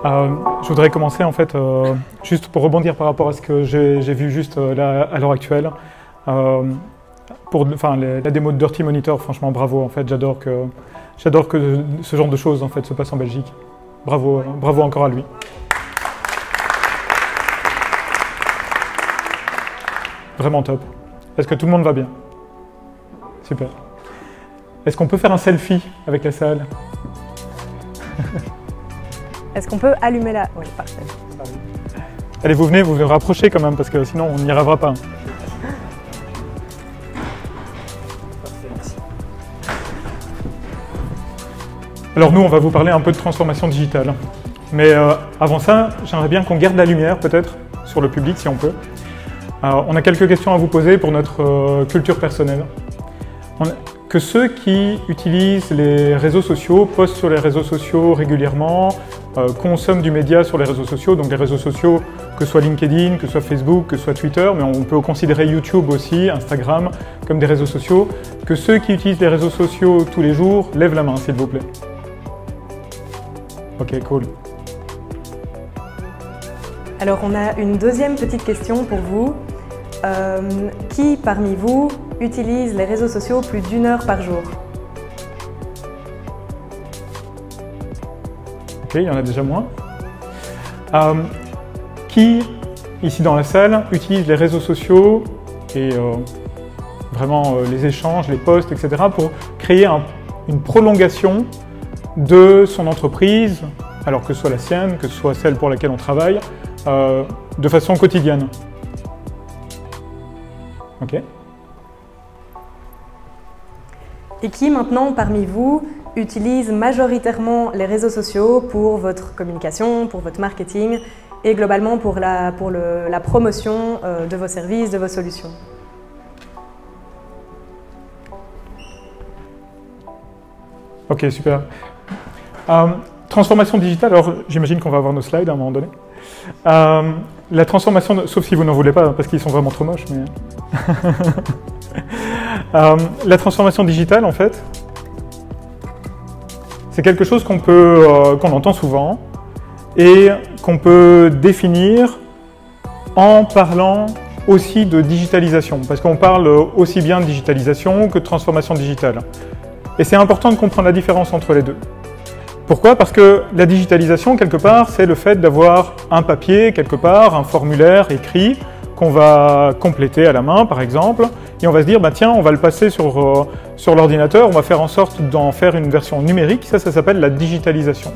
Je voudrais commencer en fait, juste pour rebondir par rapport à ce que j'ai vu juste là à l'heure actuelle. La démo de Dirty Monitor, franchement bravo, en fait, j'adore que ce genre de choses en fait se passe en Belgique. Bravo, bravo encore à lui. Vraiment top. Est-ce que tout le monde va bien? Super. Est-ce qu'on peut faire un selfie avec la salle? Est-ce qu'on peut allumer la... Oui, parfait. Allez, vous venez rapprocher quand même, parce que sinon on n'y arrivera pas. Alors nous, on va vous parler un peu de transformation digitale. Mais avant ça, j'aimerais bien qu'on garde la lumière, peut-être, sur le public, si on peut. On a quelques questions à vous poser pour notre culture personnelle. Que ceux qui utilisent les réseaux sociaux, postent sur les réseaux sociaux régulièrement, consomment du média sur les réseaux sociaux, donc les réseaux sociaux, que ce soit LinkedIn, que ce soit Facebook, que ce soit Twitter, mais on peut considérer YouTube aussi, Instagram, comme des réseaux sociaux. Que ceux qui utilisent les réseaux sociaux tous les jours, lèvent la main, s'il vous plaît. Ok, cool. Alors, on a une deuxième petite question pour vous. Qui, parmi vous, utilise les réseaux sociaux plus d'1 heure par jour? Ok, il y en a déjà moins. Qui, ici dans la salle, utilise les réseaux sociaux et vraiment les échanges, les posts, etc. pour créer une prolongation de son entreprise, alors que ce soit la sienne, que ce soit celle pour laquelle on travaille, de façon quotidienne? Ok. Et qui maintenant parmi vous utilise majoritairement les réseaux sociaux pour votre communication, pour votre marketing et globalement pour la promotion de vos services, de vos solutions? Ok, super. Transformation digitale, alors j'imagine qu'on va avoir nos slides à un moment donné. La transformation, sauf si vous n'en voulez pas, parce qu'ils sont vraiment trop moches, mais... la transformation digitale, en fait, c'est quelque chose qu'on entend souvent et qu'on peut définir en parlant aussi de digitalisation, parce qu'on parle aussi bien de digitalisation que de transformation digitale. Et c'est important de comprendre la différence entre les deux. Pourquoi? Parce que la digitalisation, quelque part, c'est le fait d'avoir un papier, quelque part, un formulaire écrit qu'on va compléter à la main, par exemple, et on va se dire, bah, tiens, on va le passer sur l'ordinateur, on va faire en sorte d'en faire une version numérique. Ça s'appelle la digitalisation.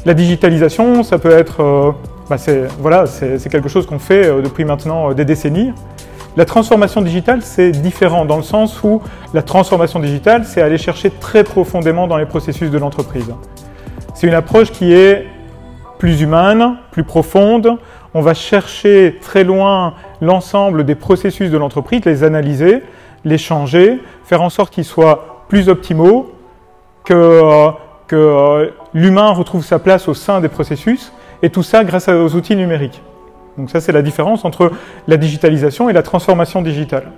La digitalisation, ça peut être, c'est quelque chose qu'on fait depuis maintenant des décennies. La transformation digitale, c'est différent dans le sens où la transformation digitale, c'est aller chercher très profondément dans les processus de l'entreprise. C'est une approche qui est plus humaine, plus profonde. On va chercher très loin l'ensemble des processus de l'entreprise, les analyser, les changer, faire en sorte qu'ils soient plus optimaux, que l'humain retrouve sa place au sein des processus, et tout ça grâce aux outils numériques. Donc ça, c'est la différence entre la digitalisation et la transformation digitale.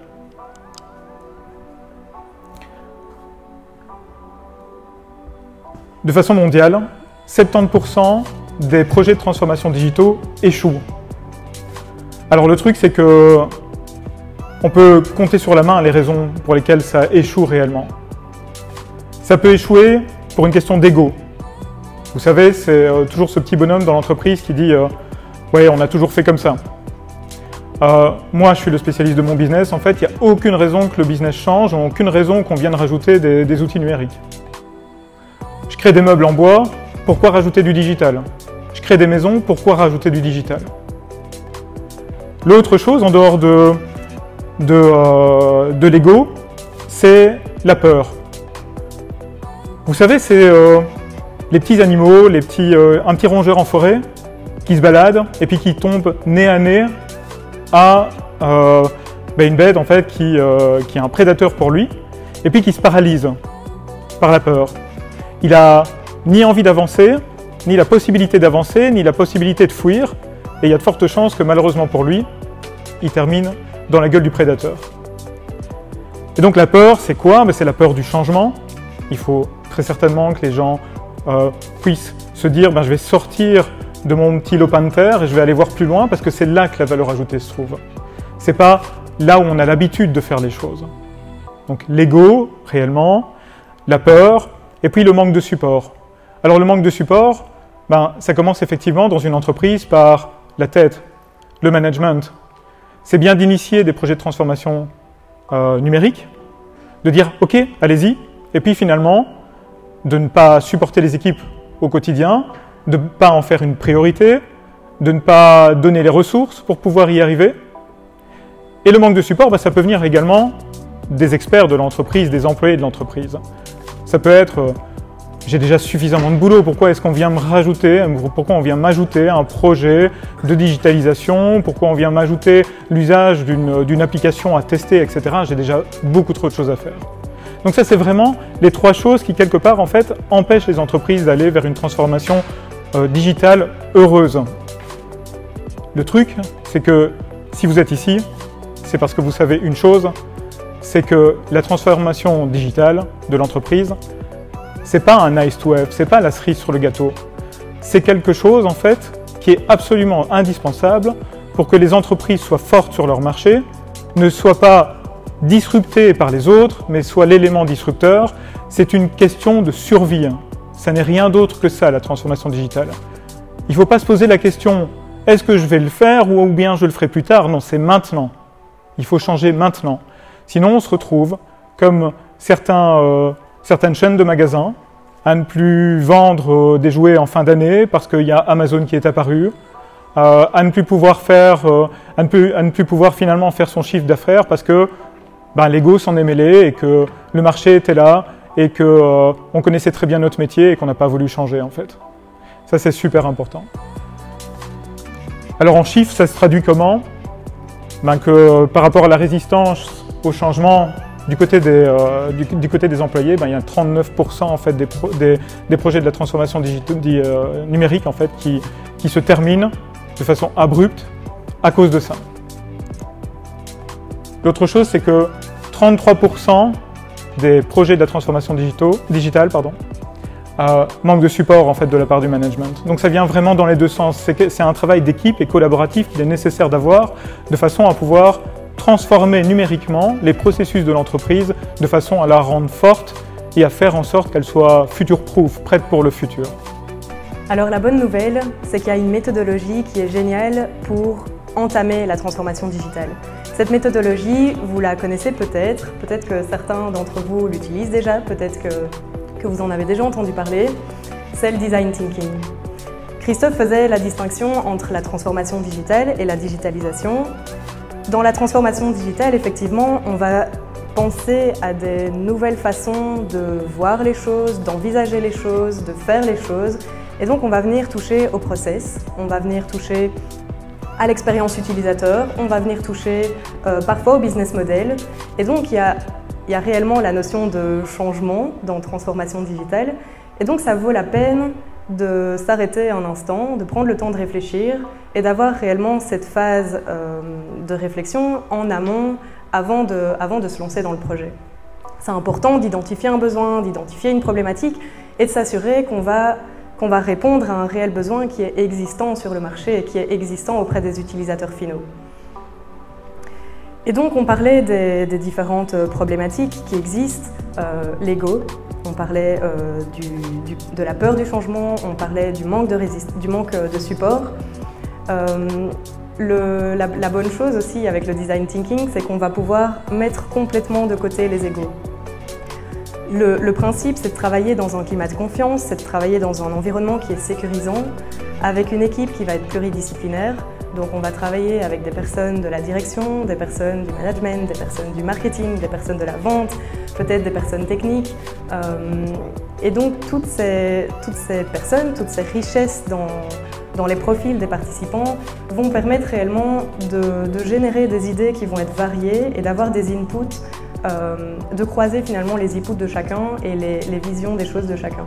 De façon mondiale, 70% des projets de transformation digitaux échouent. Alors le truc, c'est que on peut compter sur la main les raisons pour lesquelles ça échoue réellement. Ça peut échouer pour une question d'ego. Vous savez, c'est toujours ce petit bonhomme dans l'entreprise qui dit ouais, on a toujours fait comme ça. Moi, je suis le spécialiste de mon business. En fait, il n'y a aucune raison que le business change, aucune raison qu'on vienne rajouter des outils numériques. Je crée des meubles en bois, pourquoi rajouter du digital? Je crée des maisons, pourquoi rajouter du digital? L'autre chose, en dehors de l'ego, c'est la peur. Vous savez, c'est les petits animaux, un petit rongeur en forêt, qui se balade et puis qui tombe nez à nez à une bête en fait qui est un prédateur pour lui et puis qui se paralyse par la peur. Il n'a ni envie d'avancer, ni la possibilité d'avancer, ni la possibilité de fuir et il y a de fortes chances que malheureusement pour lui, il termine dans la gueule du prédateur. Et donc la peur, c'est quoi? C'est la peur du changement. Il faut très certainement que les gens puisse se dire je vais sortir de mon petit lopin de terre et je vais aller voir plus loin parce que c'est là que la valeur ajoutée se trouve. C'est pas là où on a l'habitude de faire les choses. Donc l'ego, réellement, la peur, et puis le manque de support. Alors le manque de support, ça commence effectivement dans une entreprise par la tête, le management. C'est bien d'initier des projets de transformation numérique, de dire ok, allez-y, et puis finalement de ne pas supporter les équipes au quotidien, de ne pas en faire une priorité, de ne pas donner les ressources pour pouvoir y arriver. Et le manque de support, ça peut venir également des experts de l'entreprise, des employés de l'entreprise. Ça peut être j'ai déjà suffisamment de boulot, pourquoi est-ce qu'on vient m'ajouter un projet de digitalisation, pourquoi on vient m'ajouter l'usage d'une application à tester, etc. J'ai déjà beaucoup trop de choses à faire. Donc ça, c'est vraiment les 3 choses qui, quelque part, en fait, empêchent les entreprises d'aller vers une transformation digitale heureuse. Le truc, c'est que si vous êtes ici, c'est parce que vous savez une chose, c'est que la transformation digitale de l'entreprise, c'est pas un nice to have, c'est pas la cerise sur le gâteau. C'est quelque chose, en fait, qui est absolument indispensable pour que les entreprises soient fortes sur leur marché, ne soient pas disruptées par les autres, mais soient l'élément disrupteur. C'est une question de survie. Ça n'est rien d'autre que ça, la transformation digitale. Il ne faut pas se poser la question « est-ce que je vais le faire ou bien je le ferai plus tard ?» Non, c'est maintenant. Il faut changer maintenant. Sinon, on se retrouve comme certaines chaînes de magasins à ne plus vendre des jouets en fin d'année parce qu'il y a Amazon qui est apparu, à ne plus pouvoir finalement faire son chiffre d'affaires parce que l'ego s'en est mêlé et que le marché était là et qu'on connaissait très bien notre métier et qu'on n'a pas voulu changer en fait. Ça, c'est super important. Alors en chiffres, ça se traduit comment ? Que par rapport à la résistance au changement du côté des employés, il y a 39% en fait, des projets de la transformation numérique en fait, qui se terminent de façon abrupte à cause de ça. L'autre chose, c'est que 33% des projets de la transformation digitale manquent de support en fait, de la part du management. Donc ça vient vraiment dans les deux sens. C'est un travail d'équipe et collaboratif qu'il est nécessaire d'avoir de façon à pouvoir transformer numériquement les processus de l'entreprise de façon à la rendre forte et à faire en sorte qu'elle soit future-proof, prête pour le futur. Alors la bonne nouvelle, c'est qu'il y a une méthodologie qui est géniale pour entamer la transformation digitale. Cette méthodologie, vous la connaissez peut-être que certains d'entre vous l'utilisent déjà, peut-être que vous en avez déjà entendu parler, c'est le design thinking. Christophe faisait la distinction entre la transformation digitale et la digitalisation. Dans la transformation digitale, effectivement, on va penser à des nouvelles façons de voir les choses, d'envisager les choses, de faire les choses. Et donc, on va venir toucher au process, on va venir toucher à l'expérience utilisateur, on va venir toucher parfois au business model. Et donc, il y a réellement la notion de changement dans transformation digitale. Et donc, ça vaut la peine de s'arrêter un instant, de prendre le temps de réfléchir et d'avoir réellement cette phase de réflexion en amont avant de se lancer dans le projet. C'est important d'identifier un besoin, d'identifier une problématique et de s'assurer qu'on va répondre à un réel besoin qui est existant sur le marché et qui est existant auprès des utilisateurs finaux. Et donc on parlait des différentes problématiques qui existent, l'ego, on parlait de la peur du changement, on parlait du manque de support. La bonne chose aussi avec le design thinking, c'est qu'on va pouvoir mettre complètement de côté les égos. Le principe, c'est de travailler dans un climat de confiance, c'est de travailler dans un environnement qui est sécurisant, avec une équipe qui va être pluridisciplinaire. Donc on va travailler avec des personnes de la direction, des personnes du management, des personnes du marketing, des personnes de la vente, peut-être des personnes techniques. Et donc toutes ces personnes, toutes ces richesses dans les profils des participants vont permettre réellement de générer des idées qui vont être variées et d'avoir des inputs, de croiser finalement les inputs de chacun et les visions des choses de chacun.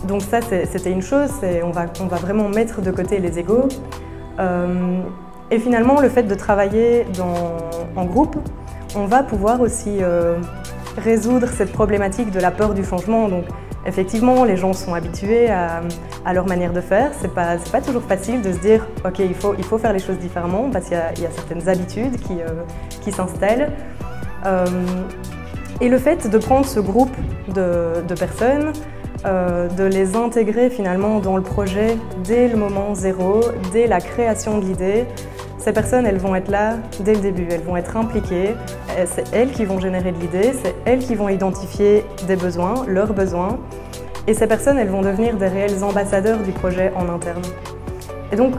Donc ça, c'était une chose, on va vraiment mettre de côté les égos. Et finalement, le fait de travailler en groupe, on va pouvoir aussi résoudre cette problématique de la peur du changement. Donc Effectivement, les gens sont habitués à leur manière de faire. C'est pas toujours facile de se dire « Ok, il faut faire les choses différemment » parce qu'il y a certaines habitudes qui s'installent. Et le fait de prendre ce groupe de personnes, de les intégrer finalement dans le projet dès le moment zéro, dès la création de l'idée, ces personnes, elles vont être là dès le début, elles vont être impliquées, c'est elles qui vont générer de l'idée, c'est elles qui vont identifier des besoins, leurs besoins, et ces personnes, elles vont devenir des réels ambassadeurs du projet en interne. Et donc,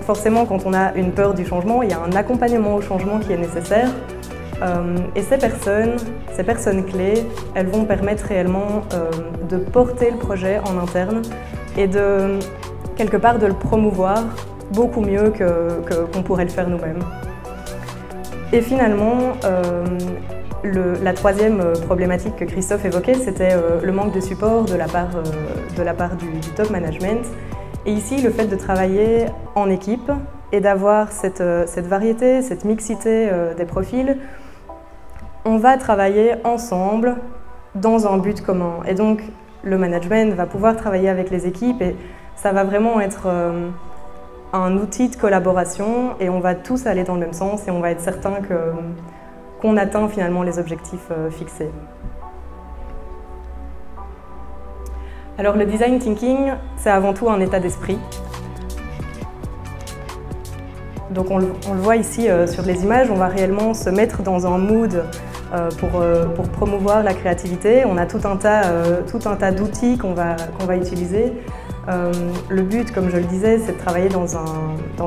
forcément, quand on a une peur du changement, il y a un accompagnement au changement qui est nécessaire, et ces personnes clés, elles vont permettre réellement de porter le projet en interne et de, quelque part, de le promouvoir beaucoup mieux qu'on pourrait le faire nous-mêmes. Et finalement, la troisième problématique que Christophe évoquait, c'était le manque de support de la part du top management. Et ici, le fait de travailler en équipe et d'avoir cette variété, cette mixité des profils, on va travailler ensemble dans un but commun. Et donc, le management va pouvoir travailler avec les équipes et ça va vraiment être un outil de collaboration et on va tous aller dans le même sens et on va être certain qu'on atteint finalement les objectifs fixés. Alors le design thinking, c'est avant tout un état d'esprit. Donc on le voit ici sur les images, on va réellement se mettre dans un mood pour promouvoir la créativité. On a tout un tas d'outils qu'on va utiliser. Le but, comme je le disais, c'est de travailler dans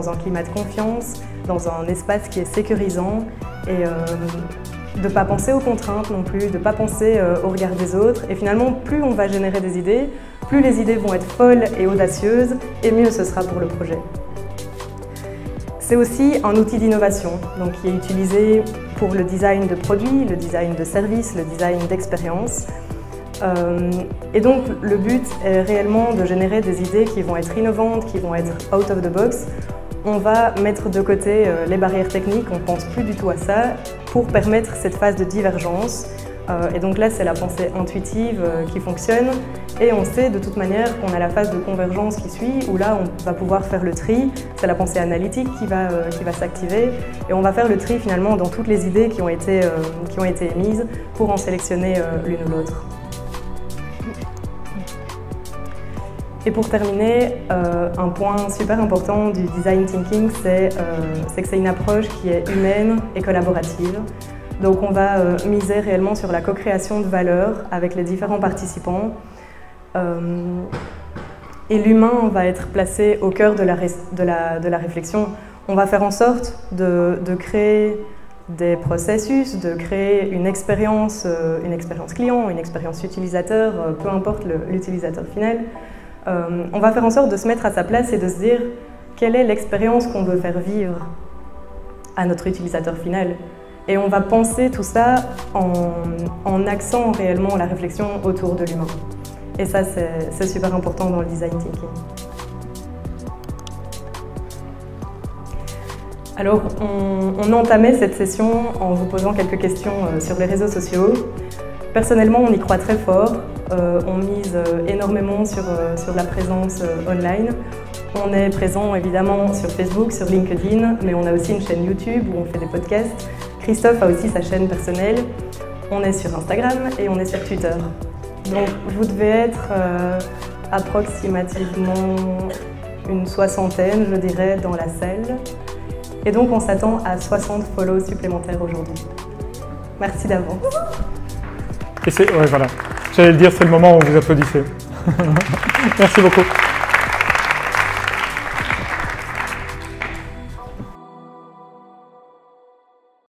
un climat de confiance, dans un espace qui est sécurisant et de ne pas penser aux contraintes non plus, de ne pas penser au regard des autres. Et finalement, plus on va générer des idées, plus les idées vont être folles et audacieuses, et mieux ce sera pour le projet. C'est aussi un outil d'innovation, donc qui est utilisé pour le design de produits, le design de services, le design d'expériences. Et donc le but est réellement de générer des idées qui vont être innovantes, qui vont être out of the box. On va mettre de côté les barrières techniques, on ne pense plus du tout à ça, pour permettre cette phase de divergence. Et donc là, c'est la pensée intuitive qui fonctionne. Et on sait de toute manière qu'on a la phase de convergence qui suit, où là, on va pouvoir faire le tri. C'est la pensée analytique qui va s'activer. Et on va faire le tri finalement dans toutes les idées qui ont été émises pour en sélectionner l'une ou l'autre. Et pour terminer, un point super important du design thinking, c'est que c'est une approche qui est humaine et collaborative. Donc on va miser réellement sur la co-création de valeur avec les différents participants. Et l'humain va être placé au cœur de la réflexion. On va faire en sorte de créer des processus, de créer une expérience client, une expérience utilisateur, peu importe l'utilisateur final. On va faire en sorte de se mettre à sa place et de se dire quelle est l'expérience qu'on veut faire vivre à notre utilisateur final. Et on va penser tout ça en axant réellement la réflexion autour de l'humain. Et ça, c'est super important dans le design thinking. Alors, on entamait cette session en vous posant quelques questions sur les réseaux sociaux. Personnellement, on y croit très fort. On mise énormément sur la présence online. On est présent évidemment sur Facebook, sur LinkedIn, mais on a aussi une chaîne YouTube où on fait des podcasts. Christophe a aussi sa chaîne personnelle. On est sur Instagram et on est sur Twitter. Donc vous devez être approximativement une soixantaine, je dirais, dans la salle. Et donc on s'attend à 60 follow supplémentaires aujourd'hui. Merci d'avance. Et ouais, voilà. J'allais le dire, c'est le moment où vous applaudissez. Merci beaucoup.